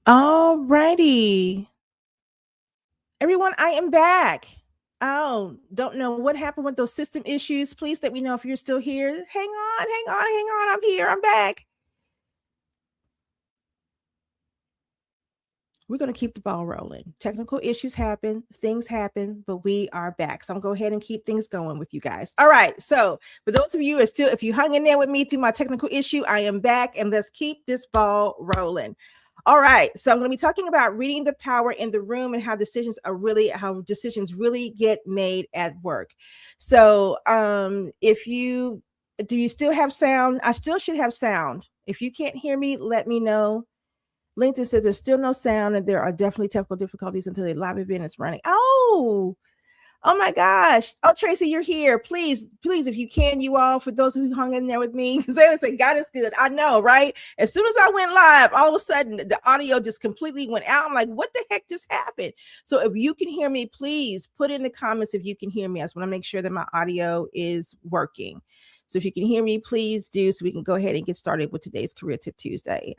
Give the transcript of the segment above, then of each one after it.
All righty. Everyone, I am back. Oh, don't know what happened with those system issues. Please let me know if you're still here. Hang on, hang on, hang on. I'm here. I'm back. We're going to keep the ball rolling. Technical issues happen, things happen, but we are back. So I'm going to go ahead and keep things going with you guys. All right. So for those of you who are still, if you hung in there with me through my technical issue, I am back and let's keep this ball rolling. All right. So I'm going to be talking about reading the power in the room and how decisions really get made at work. So if you do you still have sound? I still should have sound. If you can't hear me, let me know. LinkedIn says there's still no sound and there are definitely technical difficulties until the live event is running. Oh my gosh. Oh, Tracy, you're here. Please, if you can, you all, for those who hung in there with me, because they say, God is good. I know, right? As soon as I went live, all of a sudden the audio just completely went out. I'm like, what the heck just happened? So if you can hear me, please put in the comments if you can hear me. I just want to make sure that my audio is working. So if you can hear me, please do, so we can go ahead and get started with today's Career Tip Tuesday.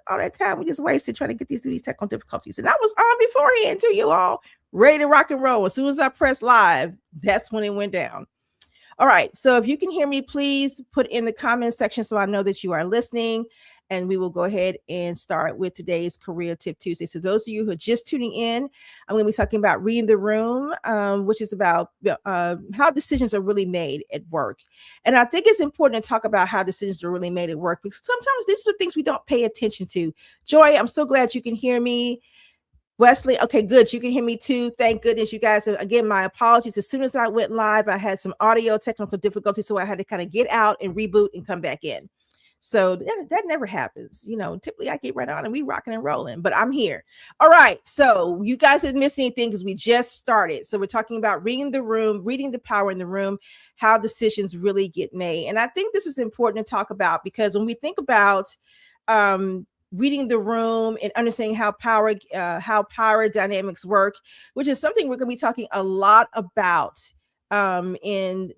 All that time we just wasted trying to get through these technical difficulties. And I was on beforehand too, you all, ready to rock and roll. As soon as I pressed live, that's when it went down. All right. So if you can hear me, please put in the comment section so I know that you are listening. And we will go ahead and start with today's Career Tip Tuesday. So those of you who are just tuning in, I'm going to be talking about reading the room, which is about how decisions are really made at work. And I think it's important to talk about how decisions are really made at work, because sometimes these are the things we don't pay attention to. Joy, I'm so glad you can hear me. Wesley, okay, good. You can hear me too. Thank goodness, you guys. Again, my apologies. As soon as I went live, I had some audio technical difficulties, so I had to kind of get out and reboot and come back in. So that never happens. Typically I get right on and we rocking and rolling, but I'm here. All right. So you guys didn't miss anything because we just started. So we're talking about reading the power in the room, how decisions really get made. And I think this is important to talk about, because when we think about reading the room and understanding how power dynamics work, which is something we're going to be talking a lot about in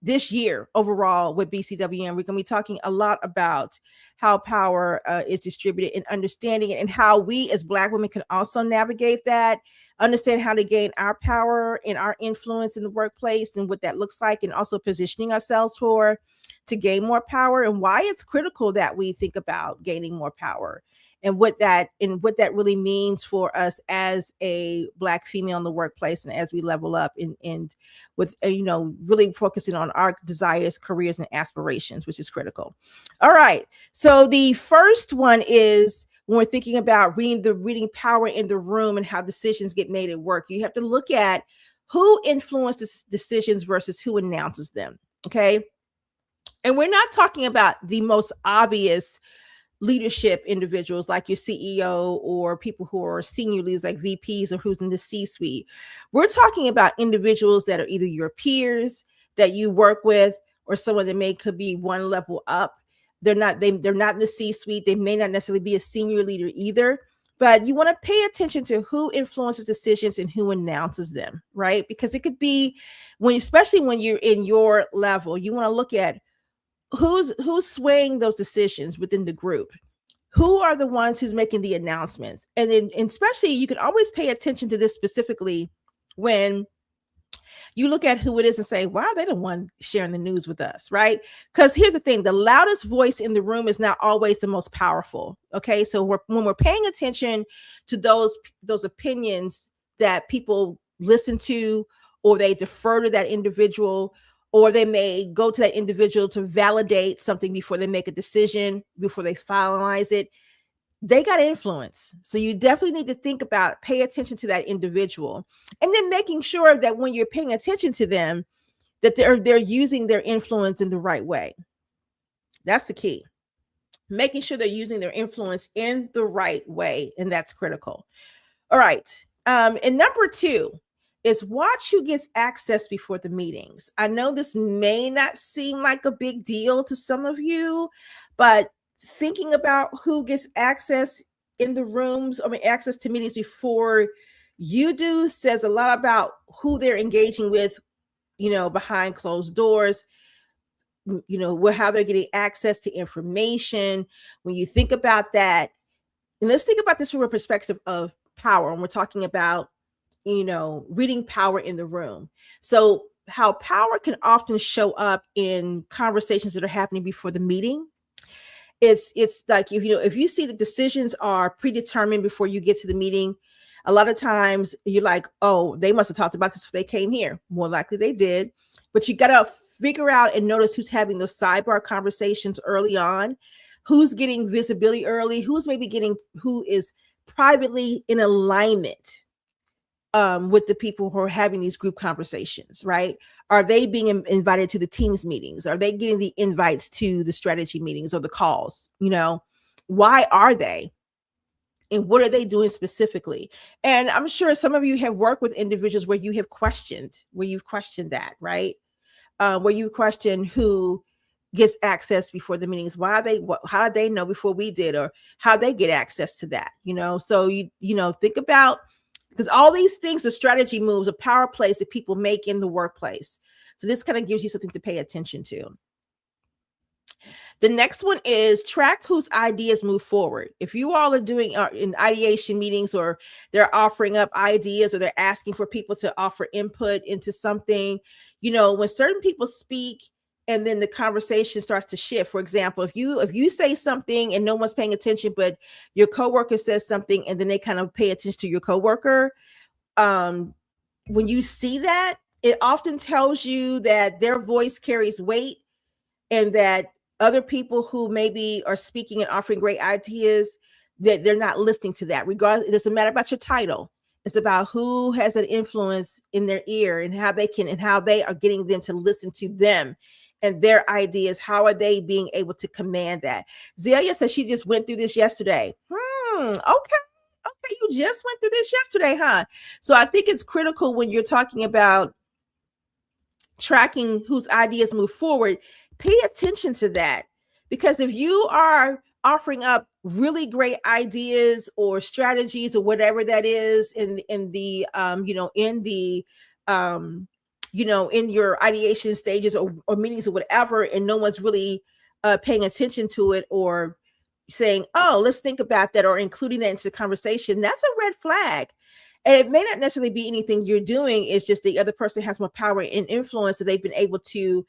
this year overall with BCWM. We're going to be talking a lot about how power is distributed and understanding it, and how we as Black women can also navigate that, understand how to gain our power and our influence in the workplace and what that looks like, and also positioning ourselves to gain more power, and why it's critical that we think about gaining more power, and what that really means for us as a Black female in the workplace, and as we level up and with really focusing on our desires, careers, and aspirations, which is critical. All right, so the first one is, when we're thinking about reading power in the room and how decisions get made at work, you have to look at who influences decisions versus who announces them. Okay. And we're not talking about the most obvious leadership individuals like your CEO or people who are senior leaders like VPs or who's in the C-suite. We're talking about individuals that are either your peers that you work with, or someone that could be one level up. They're not in the C-suite. They may not necessarily be a senior leader either, but you want to pay attention to who influences decisions and who announces them, right? Because it could be especially when you're in your level, you want to look at who's swaying those decisions within the group. Who are the ones who's making the announcements? And then, especially, you can always pay attention to this specifically when you look at who it is and say, why are they the one sharing the news with us, right? Because here's the thing, the loudest voice in the room is not always the most powerful. Okay, so when we're paying attention to those opinions that people listen to, or they defer to that individual, or they may go to that individual to validate something before they make a decision, before they finalize it, they got influence. So you definitely need to pay attention to that individual, and then making sure that when you're paying attention to them, that they're using their influence in the right way. That's the key. Making sure they're using their influence in the right way, and that's critical. All right. And number 2 is watch who gets access before the meetings. I know this may not seem like a big deal to some of you, but thinking about who gets access in the rooms, access to meetings before you do, says a lot about who they're engaging with, behind closed doors, how they're getting access to information. When you think about that, And let's think about this from a perspective of power. And we're talking about, reading power in the room. So how power can often show up in conversations that are happening before the meeting. It's like, if you see the decisions are predetermined before you get to the meeting, a lot of times you're like, oh, they must have talked about this if they came here. More likely they did. But you got to figure out and notice who's having those sidebar conversations early on, who's getting visibility early, who is privately in alignment with the people who are having these group conversations, right? Are they being invited to the teams meetings? Are they getting the invites to the strategy meetings or the calls? Why are they? And what are they doing specifically? And I'm sure some of you have worked with individuals where you've questioned that, right? Where you question who gets access before the meetings. How did they know before we did, or how they get access to that? So think about, because all these things are strategy moves, are power plays that people make in the workplace. So this kind of gives you something to pay attention to. The next one is track whose ideas move forward. If you all are doing in ideation meetings, or they're offering up ideas, or they're asking for people to offer input into something, when certain people speak and then the conversation starts to shift. For example, if you say something and no one's paying attention, but your coworker says something and then they kind of pay attention to your coworker, when you see that, it often tells you that their voice carries weight, and that other people who maybe are speaking and offering great ideas, that they're not listening to that. Regardless, it doesn't matter about your title. It's about who has an influence in their ear, and how they are getting them to listen to them and their ideas. How are they being able to command that? Zelia says she just went through this yesterday. Okay, you just went through this yesterday, huh? So I think it's critical when you're talking about tracking whose ideas move forward. Pay attention to that, because if you are offering up really great ideas or strategies or whatever that is in your ideation stages or meetings or whatever, and no one's really paying attention to it, or saying, oh, let's think about that, or including that into the conversation, that's a red flag. And it may not necessarily be anything you're doing. It's just the other person has more power and influence, so they've been able to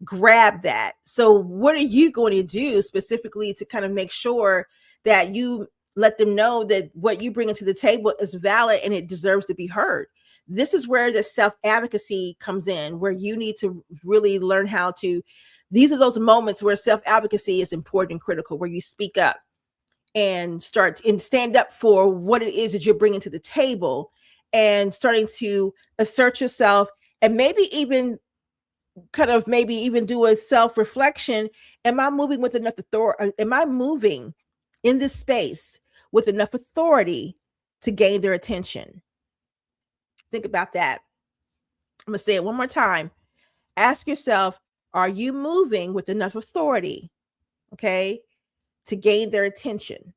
grab that. So what are you going to do specifically to kind of make sure that you let them know that what you bring into the table is valid and it deserves to be heard? This is where the self-advocacy comes in, where you need to really learn how to, these are those moments where self-advocacy is important and critical, where you speak up and start and stand up for what it is that you're bringing to the table, and starting to assert yourself, and maybe even do a self-reflection. Am I moving with enough authority? Am I moving in this space with enough authority to gain their attention? Think about that. I'm going to say it one more time. Ask yourself, are you moving with enough authority, okay, to gain their attention,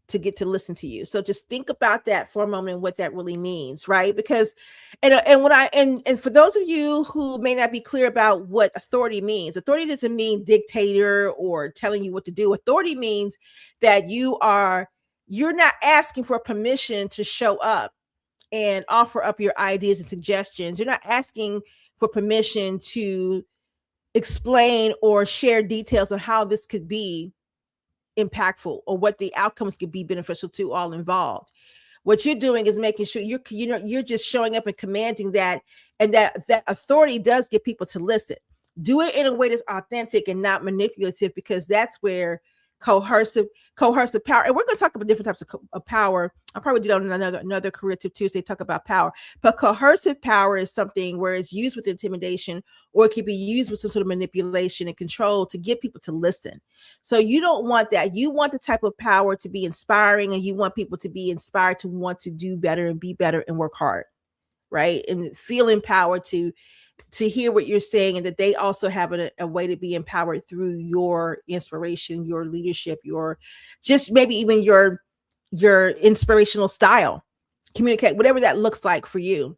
to get to listen to you? So just think about that for a moment and what that really means, right? Because and for those of you who may not be clear about what authority means, authority doesn't mean dictator or telling you what to do. Authority means that you're not asking for permission to show up and offer up your ideas and suggestions. You're not asking for permission to explain or share details on how this could be impactful, or what the outcomes could be beneficial to all involved. What you're doing is making sure you're just showing up and commanding that, and that authority does get people to listen. Do it in a way that's authentic and not manipulative, because that's where coercive power, and we're going to talk about different types of power. I'll probably do that on another Career Tip Tuesday, talk about power. But coercive power is something where it's used with intimidation, or it can be used with some sort of manipulation and control to get people to listen. So you don't want that. You want the type of power to be inspiring, and you want people to be inspired to want to do better and be better and work hard, right? And feel empowered to hear what you're saying, and that they also have a way to be empowered through your inspiration, your leadership, your just maybe even your inspirational style, communicate, whatever that looks like for you.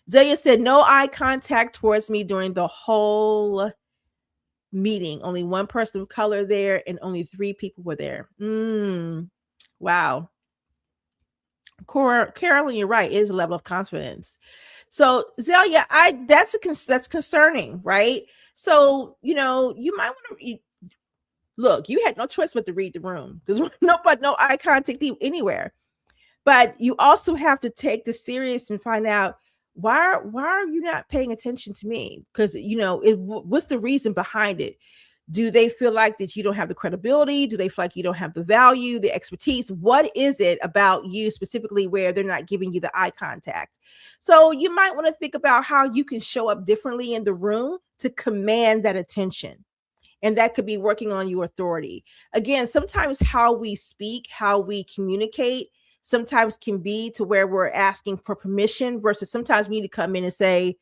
Zelia said, no eye contact towards me during the whole meeting. Only one person of color there, and only 3 people were there. Wow. Carolyn, you're right. It is a level of confidence. So Zelia, that's concerning, right? So you might want to look. You had no choice but to read the room because no eye contact anywhere. But you also have to take this serious and find out why are you not paying attention to me? Because what's the reason behind it? Do they feel like that you don't have the credibility? Do they feel like you don't have the value, the expertise? What is it about you specifically where they're not giving you the eye contact? So you might want to think about how you can show up differently in the room to command that attention. And that could be working on your authority. Again, sometimes how we speak, how we communicate, sometimes can be to where we're asking for permission versus sometimes we need to come in and say,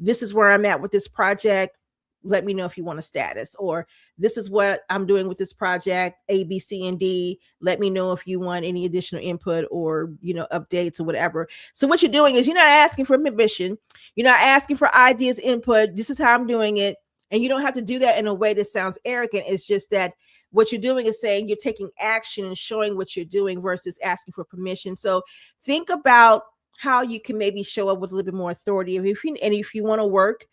this is where I'm at with this project. Let me know if you want a status, or this is what I'm doing with this project, A, B, C, and D. Let me know if you want any additional input or, updates or whatever. So what you're doing is you're not asking for permission. You're not asking for ideas, input. This is how I'm doing it. And you don't have to do that in a way that sounds arrogant. It's just that what you're doing is saying you're taking action and showing what you're doing versus asking for permission. So think about how you can maybe show up with a little bit more authority. If you want to work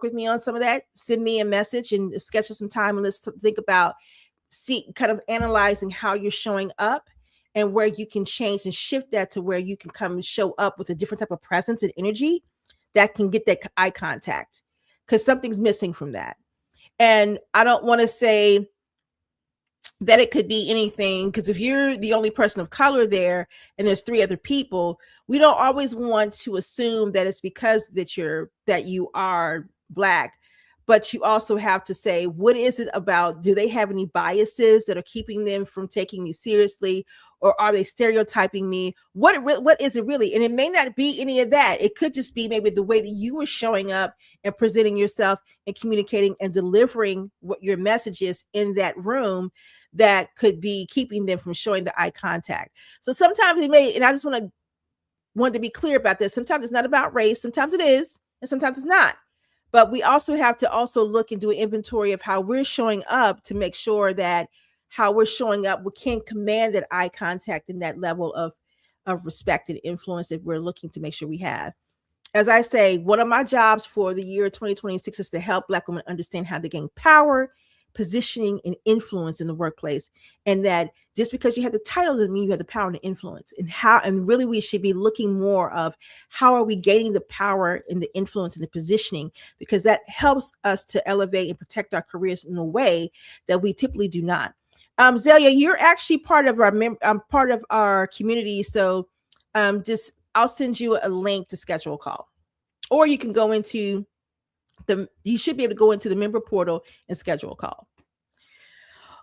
with me on some of that, send me a message and schedule some time and let's think about kind of analyzing how you're showing up and where you can change and shift that to where you can come and show up with a different type of presence and energy that can get that eye contact, because something's missing from that. And I don't want to say that it could be anything, because if you're the only person of color there and there's 3 other people, we don't always want to assume that it's because that you are Black. But you also have to say, what is it about? Do they have any biases that are keeping them from taking me seriously? Or are they stereotyping me? What is it really? And it may not be any of that. It could just be maybe the way that you were showing up and presenting yourself and communicating and delivering what your message is in that room that could be keeping them from showing the eye contact. So sometimes it may, and I just want to be clear about this. Sometimes it's not about race. Sometimes it is, and sometimes it's not. But we also have to also look and do an inventory of how we're showing up to make sure that how we're showing up, we can command that eye contact and that level of respect and influence that we're looking to make sure we have. As I say, one of my jobs for the year 2026 is to help Black women understand how to gain power, positioning, and influence in the workplace. And that just because you have the title doesn't mean you have the power and influence. And really we should be looking more of how are we gaining the power and the influence and the positioning, because that helps us to elevate and protect our careers in a way that we typically do not. Zelia, you're actually part of our community. So I'll send you a link to schedule a call, or you can go into you should be able to go into the member portal and schedule a call.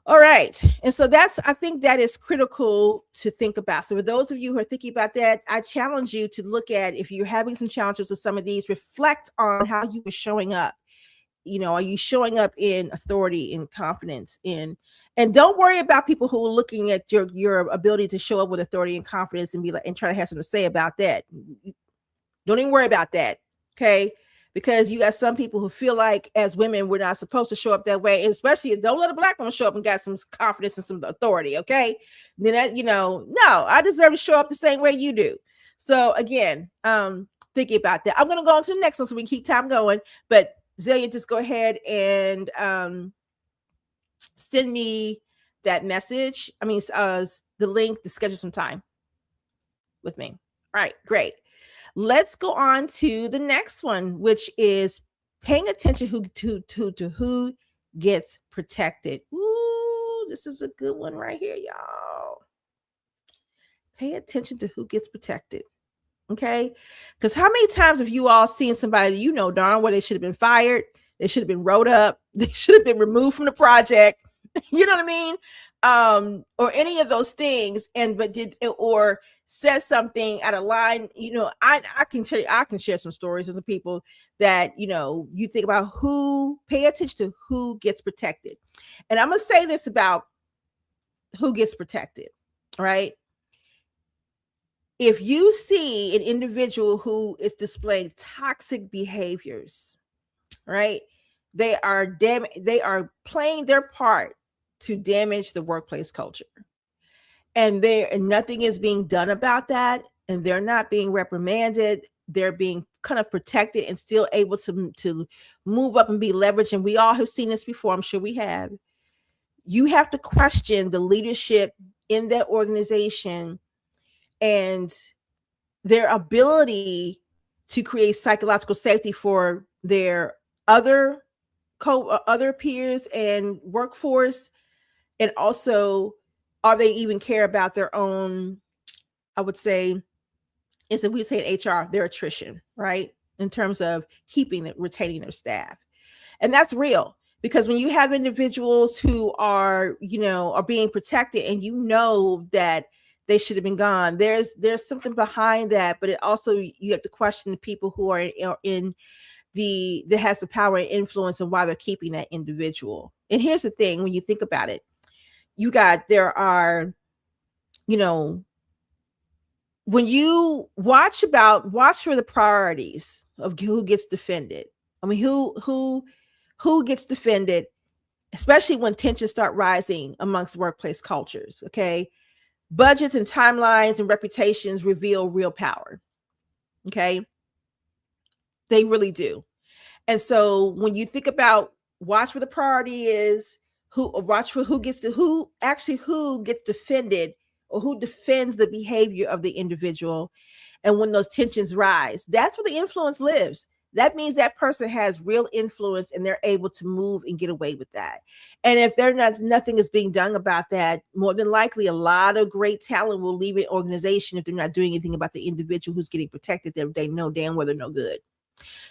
All right. And so I think that is critical to think about. So for those of you who are thinking about that, I challenge you to look at, if you're having some challenges with some of these, reflect on how you were showing up. Are you showing up in authority, in confidence, and don't worry about people who are looking at your ability to show up with authority and confidence and be like, and try to have something to say about that. Don't even worry about that. Okay. Because you got some people who feel like as women, we're not supposed to show up that way. And especially don't let a Black woman show up and got some confidence and some authority. Okay. Then that, no, I deserve to show up the same way you do. So again, thinking about that. I'm going to go on to the next one so we can keep time going. But Zelia, just go ahead and send me that message. The link to schedule some time with me. All right, great. Let's go on to the next one, which is paying attention to who gets protected. Ooh, this is a good one right here, y'all. Pay attention to who gets protected. Okay, because how many times have you all seen somebody darn well they should have been fired, they should have been wrote up, they should have been removed from the project, you know what I mean, or any of those things, or says something out of line. I can share some stories of some people that you think about who pay attention to who gets protected. And I'm gonna say this about who gets protected, right? If you see an individual who is displaying toxic behaviors, right? They are playing their part to damage the workplace culture. and nothing is being done about that, and they're not being reprimanded, they're being kind of protected and still able to move up and be leveraged. And we all have seen this before, I'm sure we have. You have to question the leadership in that organization and their ability to create psychological safety for their other other peers and workforce. And also, are they even care about their own, I would say, is if we say in HR, their attrition, right? In terms of keeping it, retaining their staff. And that's real, because when you have individuals who are, are being protected, and that they should have been gone, there's something behind that. But it also, you have to question the people who are in that has the power and influence, and why they're keeping that individual. And here's the thing: when you think about it, there are, when you watch for the priorities of who gets defended. I mean, who gets defended, especially when tensions start rising amongst workplace cultures. Okay. Budgets and timelines and reputations reveal real power. Okay. They really do. And so when you think about, watch where the priority is, watch for who gets defended, or who defends the behavior of the individual. And when those tensions rise, that's where the influence lives. That means that person has real influence, and they're able to move and get away with that. And if nothing is being done about that, more than likely a lot of great talent will leave an organization if they're not doing anything about the individual who's getting protected. They know damn well they're no good.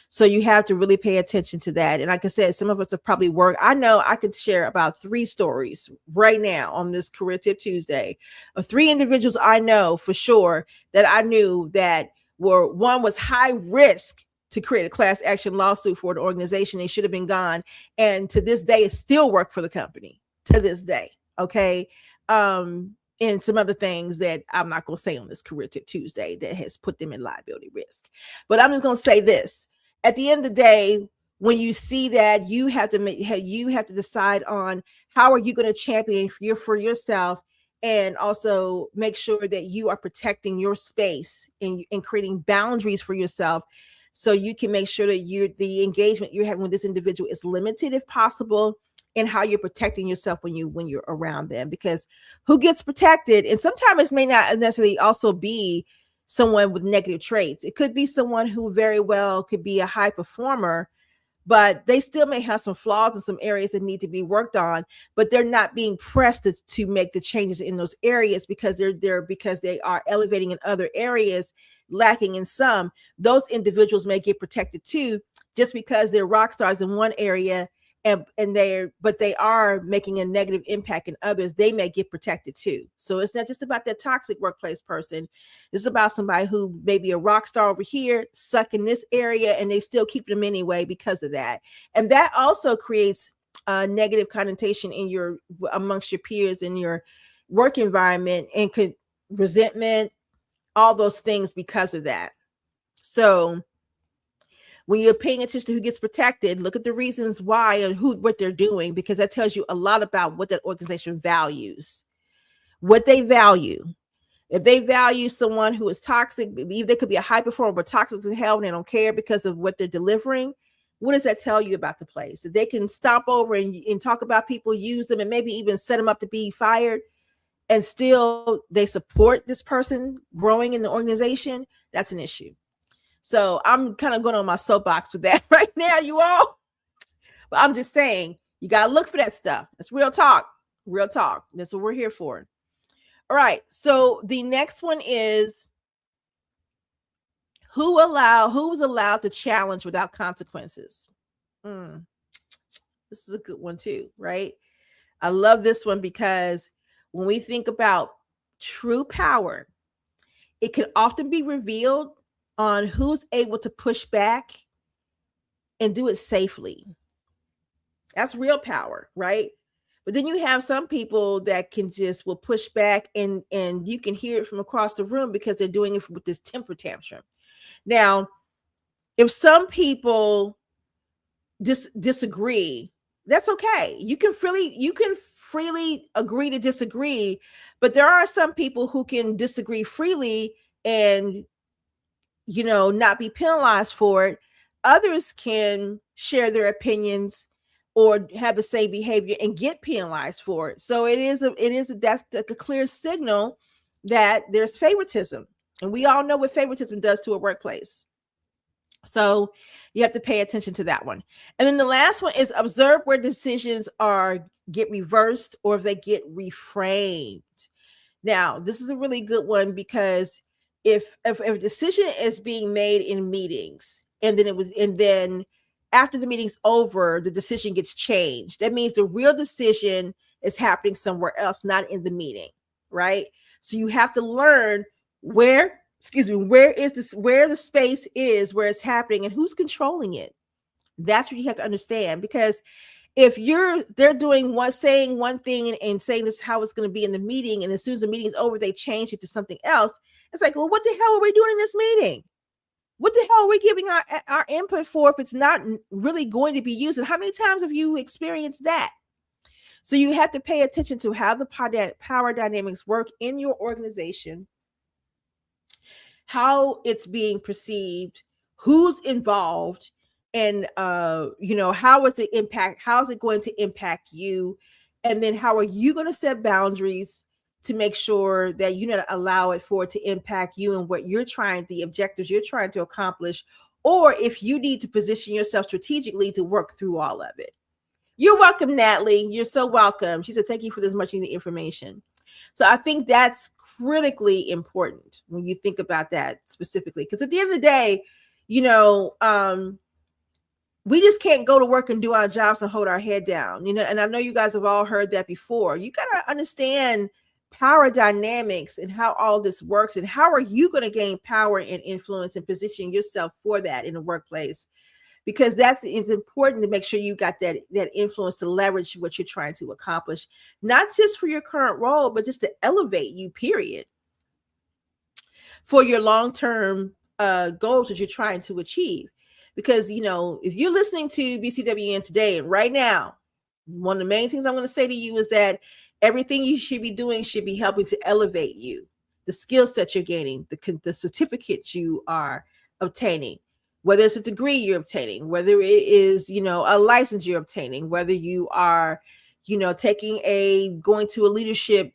So you have to really pay attention to that. And like I said, some of us have probably worked. I know I could share about 3 stories right now on this Career Tip Tuesday of 3 individuals I know for sure that I knew that one was high risk to create a class action lawsuit for an organization. They should have been gone. And to this day, it still work for the company to this day. Okay. And some other things that I'm not going to say on this Career Tip Tuesday that has put them in liability risk. But I'm just going to say this. At the end of the day, when you see that, you have to decide on how are you going to champion for yourself, and also make sure that you are protecting your space and creating boundaries for yourself, so you can make sure that the engagement you're having with this individual is limited if possible, and how you're protecting yourself when you're around them. Because who gets protected, and sometimes it may not necessarily also be someone with negative traits. It could be someone who very well could be a high performer, but they still may have some flaws in some areas that need to be worked on, but they're not being pressed to make the changes in those areas because they are elevating in other areas, lacking in some. Those individuals may get protected too, just because they're rock stars in one area, but they are making a negative impact in others. They may get protected too. So it's not just about that toxic workplace person. It's about somebody who may be a rock star over here, suck in this area, and they still keep them anyway because of that. And that also creates a negative connotation amongst your peers in your work environment, and could resentment, all those things because of that. So when you're paying attention to who gets protected, look at the reasons why and what they're doing, because that tells you a lot about what that organization values, what they value. If they value someone who is toxic, they could be a high performer, but toxic as hell, and they don't care because of what they're delivering. What does that tell you about the place? If they can stomp over and talk about people, use them, and maybe even set them up to be fired, and still they support this person growing in the organization, that's an issue. So I'm kind of going on my soapbox with that right now, you all. But I'm just saying, you got to look for that stuff. That's real talk. Real talk. That's what we're here for. All right. So the next one is who was allowed to challenge without consequences. This is a good one too, right? I love this one because when we think about true power, it can often be revealed on who's able to push back and do it safely. That's real power, right? But then you have some people that will push back, and you can hear it from across the room because they're doing it with this temper tantrum. Now, if some people disagree, that's okay. You can freely agree to disagree, but there are some people who can disagree freely and, not be penalized for it. Others can share their opinions or have the same behavior and get penalized for it. So that's a clear signal that there's favoritism. And we all know what favoritism does to a workplace. So you have to pay attention to that one. And then the last one is observe where decisions get reversed or if they get reframed. Now, this is a really good one because if a decision is being made in meetings and then after the meeting's over, the decision gets changed. That means the real decision is happening somewhere else, not in the meeting, right? So you have to learn where the space is where it's happening and who's controlling it. That's what you have to understand, because if they're saying one thing and saying this is how it's going to be in the meeting, and as soon as the meeting is over, they change it to something else. It's like, well, what the hell are we doing in this meeting? What the hell are we giving our input for if it's not really going to be used? And how many times have you experienced that? So you have to pay attention to how the power dynamics work in your organization, how it's being perceived, who's involved, and how is it going to impact you, and then how are you going to set boundaries to make sure that you don't allow it to impact you and the objectives you're trying to accomplish, or if you need to position yourself strategically to work through all of it. You're welcome, Natalie. You're so welcome. She said, thank you for this much needed information. So I think that's critically important when you think about that specifically, because at the end of the day, we just can't go to work and do our jobs and hold our head down, and I know you guys have all heard that before. You got to understand power dynamics and how all this works, and how are you going to gain power and influence and position yourself for that in the workplace, because it's important to make sure you got that influence to leverage what you're trying to accomplish, not just for your current role, but just to elevate you, period, for your long-term goals that you're trying to achieve. Because, if you're listening to BCWN today and right now, one of the main things I'm going to say to you is that everything you should be doing should be helping to elevate you, the skill set you're gaining, the certificates you are obtaining, whether it's a degree you're obtaining, whether it is, a license you're obtaining, whether you are, going to a leadership,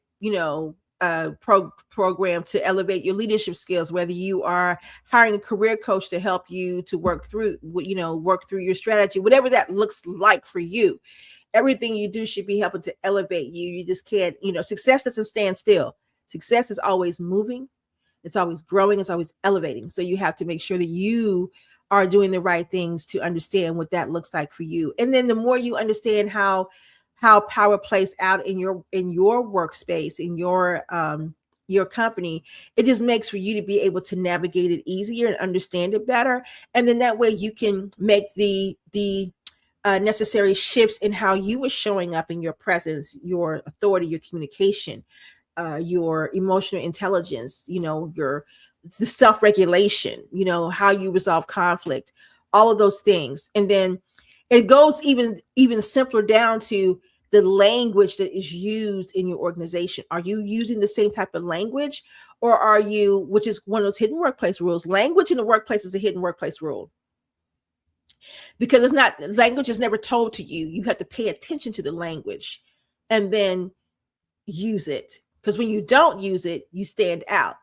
program to elevate your leadership skills, whether you are hiring a career coach to help you to work through your strategy, whatever that looks like for you. Everything you do should be helping to elevate you. You just can't, success doesn't stand still. Success is always moving. It's always growing. It's always elevating. So you have to make sure that you are doing the right things to understand what that looks like for you. And then the more you understand how power plays out in your workspace, in your company, it just makes for you to be able to navigate it easier and understand it better. And then that way you can make the necessary shifts in how you are showing up in your presence, your authority, your communication, your emotional intelligence, the self-regulation, how you resolve conflict, all of those things. And then it goes even simpler down to the language that is used in your organization. Are you using the same type of language, or which is one of those hidden workplace rules? Language in the workplace is a hidden workplace rule, because language is never told to you. You have to pay attention to the language and then use it. Because when you don't use it, you stand out.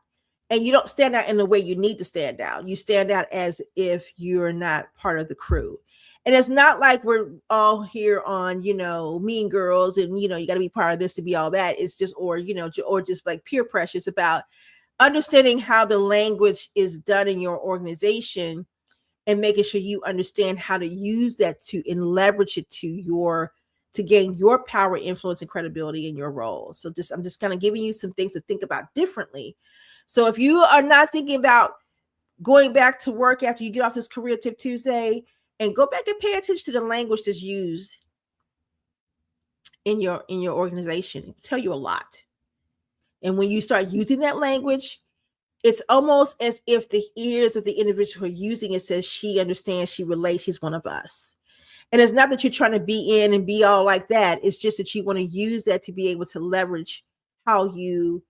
And you don't stand out in the way you need to stand out. You stand out as if you're not part of the crew. And it's not like we're all here on, Mean Girls and, you got to be part of this to be all that. It's just, or just like peer pressure. It's about understanding how the language is done in your organization and making sure you understand how to use that and leverage it to gain your power, influence, and credibility in your role. So I'm just kind of giving you some things to think about differently. So if you are not thinking about going back to work after you get off this Career Tip Tuesday, and go back and pay attention to the language that's used in your organization, it'll tell you a lot. And when you start using that language, it's almost as if the ears of the individual who are using it says, she understands, she relates, she's one of us. And it's not that you're trying to be in and be all like that. It's just that you want to use that to be able to leverage how you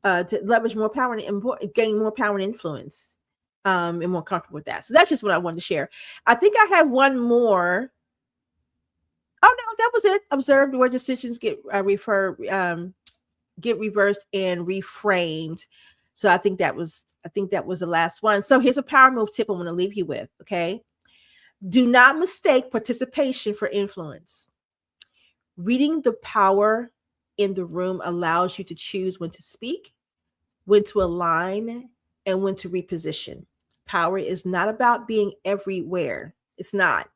to leverage more power and gain more power and influence, and more comfortable with that. So that's just what I wanted to share. I think I have one more. Oh no, that was it. Observed where decisions get reversed and reframed. So I think that was the last one. So here's a power move tip I want to leave you with. Okay. Do not mistake participation for influence. Reading the power in the room allows you to choose when to speak, when to align, and when to reposition. Power is not about being everywhere. It's not.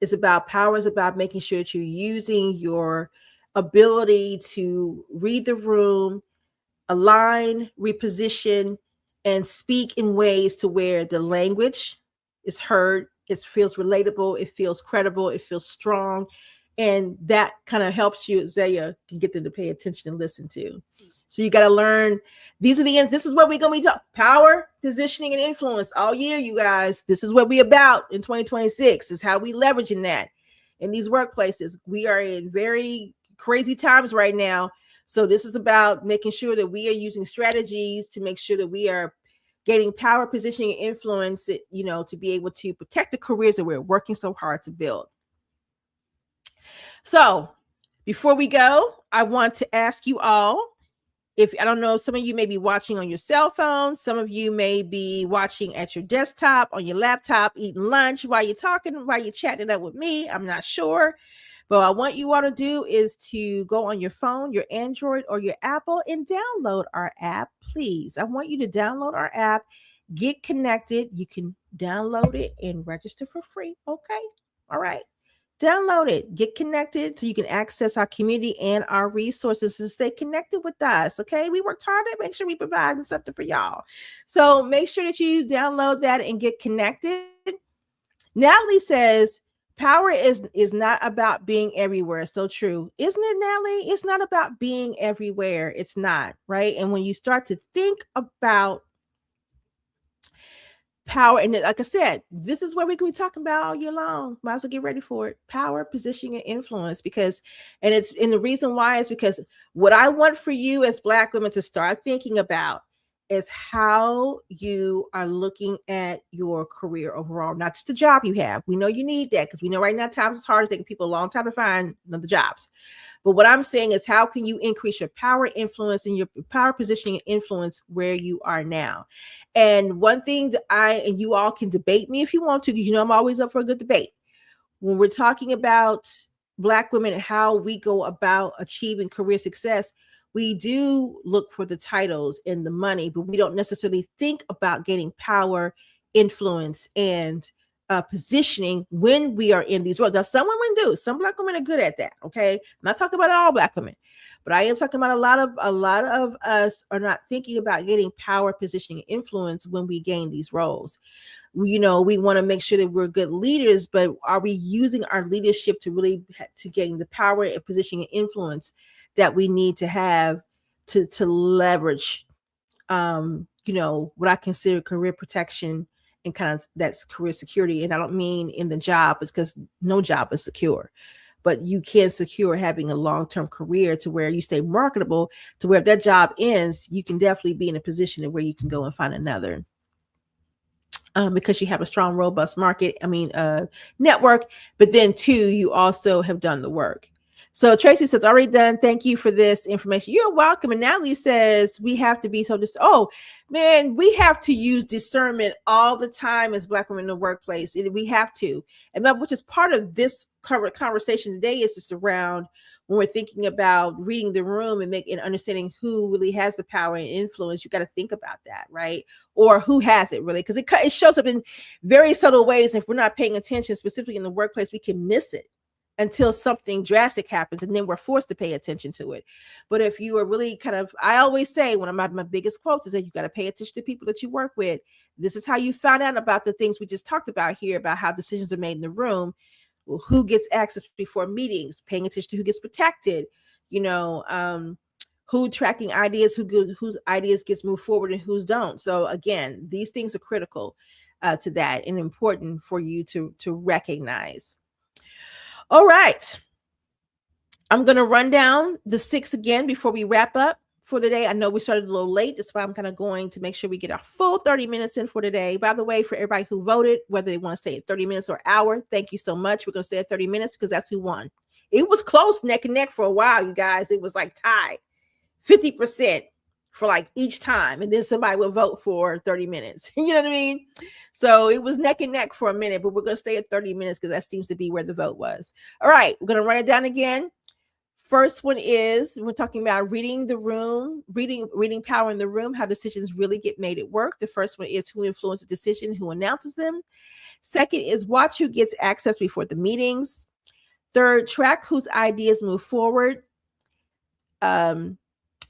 It's about power is about making sure that you're using your ability to read the room, align, reposition, and speak in ways to where the language is heard, it feels relatable, it feels credible, it feels strong. And that kind of helps you, Zaya, can get them to pay attention and listen to. So you got to learn. These are the ends. This is what we're going to be talking power, positioning, and influence all year, you guys. This is what we about in 2026. Is how we leveraging that in these workplaces. We are in very crazy times right now. So this is about making sure that we are using strategies to make sure that we are gaining power, positioning, and influence, to be able to protect the careers that we're working so hard to build. So before we go, I want to ask you all, if I don't know, some of you may be watching on your cell phone, some of you may be watching at your desktop, on your laptop, eating lunch while you're talking, while you're chatting it up with me. I'm not sure. But what I want you all to do is to go on your phone, your Android or your Apple, and download our app, please. I want you to download our app, get connected. You can download it and register for free. Okay. All right. Download it, get connected so you can access our community and our resources to stay connected with us. Okay. We worked hard to make sure we providing something for y'all. So make sure that you download that and get connected. Natalie says, power is not about being everywhere. So true. Isn't it, Natalie? It's not about being everywhere. It's not, right? And when you start to think about power, and like I said, this is what we're going to be talking about all year long. Might as well get ready for it. Power, positioning, and influence. And the reason why is because what I want for you as Black women to start thinking about is how you are looking at your career overall, not just the job you have. We know you need that because we know right now times it's hard. It's taking people a long time to find the jobs. But what I'm saying is, how can you increase your power, influence, and your power, positioning, and influence where you are now? And one thing that and you all can debate me if you want to, because I'm always up for a good debate. When we're talking about Black women and how we go about achieving career success, we do look for the titles and the money, but we don't necessarily think about getting power, influence, and positioning when we are in these roles. Now, some women do. Some Black women are good at that. Okay, I'm not talking about all Black women, but I am talking about a lot of us are not thinking about getting power, positioning, and influence when we gain these roles. We want to make sure that we're good leaders, but are we using our leadership to really to gain the power and positioning and influence that we need to have to leverage, what I consider career protection and kind of that's career security. And I don't mean in the job, it's because no job is secure, but you can secure having a long-term career to where you stay marketable, to where if that job ends, you can definitely be in a position where you can go and find another. Because you have a strong, robust network, but then too, you also have done the work. So Tracy says, already done. Thank you for this information. You're welcome. And Natalie says, we have to be we have to use discernment all the time as Black women in the workplace. We have to. And that, which is part of this conversation today, is just around when we're thinking about reading the room and understanding who really has the power and influence. You got to think about that, right? Or who has it really? Because it shows up in very subtle ways. And if we're not paying attention, specifically in the workplace, we can miss it until something drastic happens, and then we're forced to pay attention to it. But if you are really I always say, one of my biggest quotes is that you got to pay attention to people that you work with. This is how you find out about the things we just talked about here, about how decisions are made in the room. Well, who gets access before meetings, paying attention to who gets protected, who tracking ideas, whose ideas gets moved forward and whose don't. So again, these things are critical to that and important for you to recognize. All right. I'm going to run down the 6 again before we wrap up for the day. I know we started a little late. That's why I'm kind of going to make sure we get our full 30 minutes in for today. By the way, for everybody who voted, whether they want to stay at 30 minutes or an hour, thank you so much. We're going to stay at 30 minutes because that's who won. It was close, neck and neck for a while, you guys. It was like tied 50% for like each time. And then somebody would vote for 30 minutes. You know what I mean? So it was neck and neck for a minute, but we're going to stay at 30 minutes because that seems to be where the vote was. All right, we're going to run it down again. First one is we're talking about reading the room, reading power in the room, how decisions really get made at work. The first one is who influences decision, who announces them. Second is watch who gets access before the meetings. Third, track whose ideas move forward.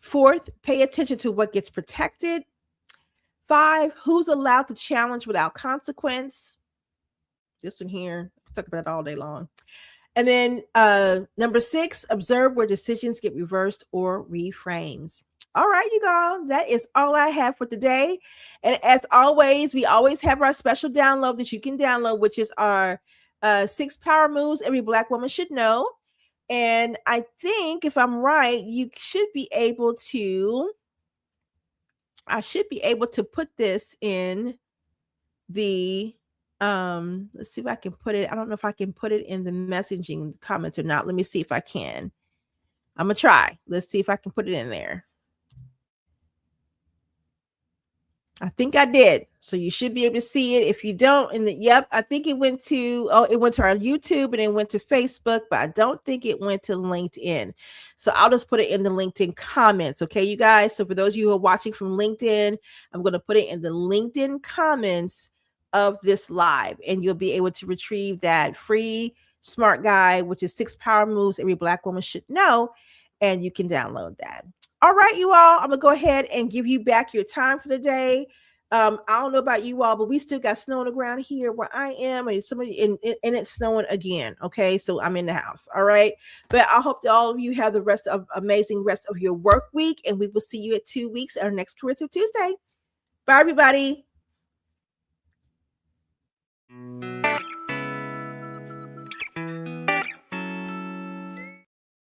Fourth, pay attention to what gets protected. 5, who's allowed to challenge without consequence. This one here, I'll talk about it all day long. And then number 6, observe where decisions get reversed or reframes. All right, you guys, that is all I have for today. And as always, we always have our special download that you can download, which is our 6 power moves every Black woman should know. And I think if I'm right, I should be able to put this in the let's see if I can put it. I don't know if I can put it in the messaging comments or not. Let me see if I can. I'm gonna try. Let's see if I can put it in there. I think I did. So you should be able to see it. If you don't, I think it went to our YouTube and it went to Facebook, but I don't think it went to LinkedIn. So I'll just put it in the LinkedIn comments. Okay, you guys. So for those of you who are watching from LinkedIn, I'm going to put it in the LinkedIn comments of this live, and you'll be able to retrieve that free smart guide, which is 6 power moves every Black woman should know, and you can download that. All right, you all, I'm gonna go ahead and give you back your time for the day. I don't know about you all, but we still got snow on the ground here where I am, and and it's snowing again. Okay, so I'm in the house. All right, but I hope that all of you have the amazing rest of your work week, and we will see you at 2 weeks at our next Creative Tuesday. Bye, everybody.